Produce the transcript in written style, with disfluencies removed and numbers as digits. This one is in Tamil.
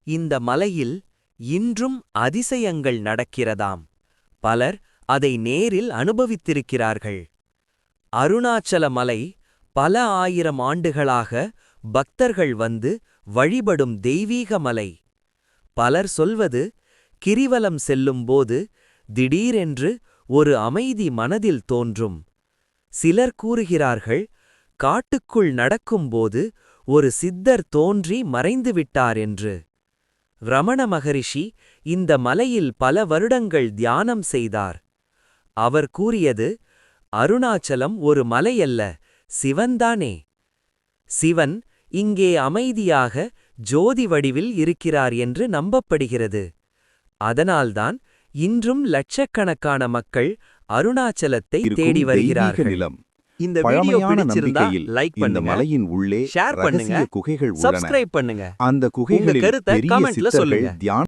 இந்த மலையில் இன்றும் அதிசயங்கள் நடக்கிறதாம். பலர் அதை நேரில் அனுபவித்திருக்கிறார்கள். அருணாச்சல மலை பல ஆயிரம் ஆண்டுகளாக பக்தர்கள் வந்து வழிபடும் தெய்வீக மலை. பலர் சொல்வது, கிரிவலம் செல்லும்போது திடீரென்று ஒரு அமைதி மனதில் தோன்றும். சிலர் கூறுகிறார்கள், காட்டுக்குள் நடக்கும்போது ஒரு சித்தர் தோன்றி மறைந்துவிட்டார் என்று. ரமண மகரிஷி இந்த மலையில் பல வருடங்கள் தியானம் செய்தார். அவர் கூறியது, அருணாச்சலம் ஒரு மலையல்ல, சிவன்தானே. சிவன் இங்கே அமைதியாக ஜோதி வடிவில் இருக்கிறார் என்று நம்பப்படுகிறது. அதனால்தான் இன்றும் லட்சக்கணக்கான மக்கள் அருணாச்சலத்தை தேடி வருகிறார்கள். இந்த வீடியோ பிடிச்சிருந்தா லைக் இந்த பண்ணுங்க, மலையின் உள்ளே ஷேர் பண்ணுங்க, ரகசிய குகைகள் உள்ளன. சப்ஸ்கிரைப் பண்ணுங்க. அந்த குகைகளில் உங்க கருத்தை பெரிய கமெண்ட்ல சித்தர்கள் சொல்லுங்க. தியான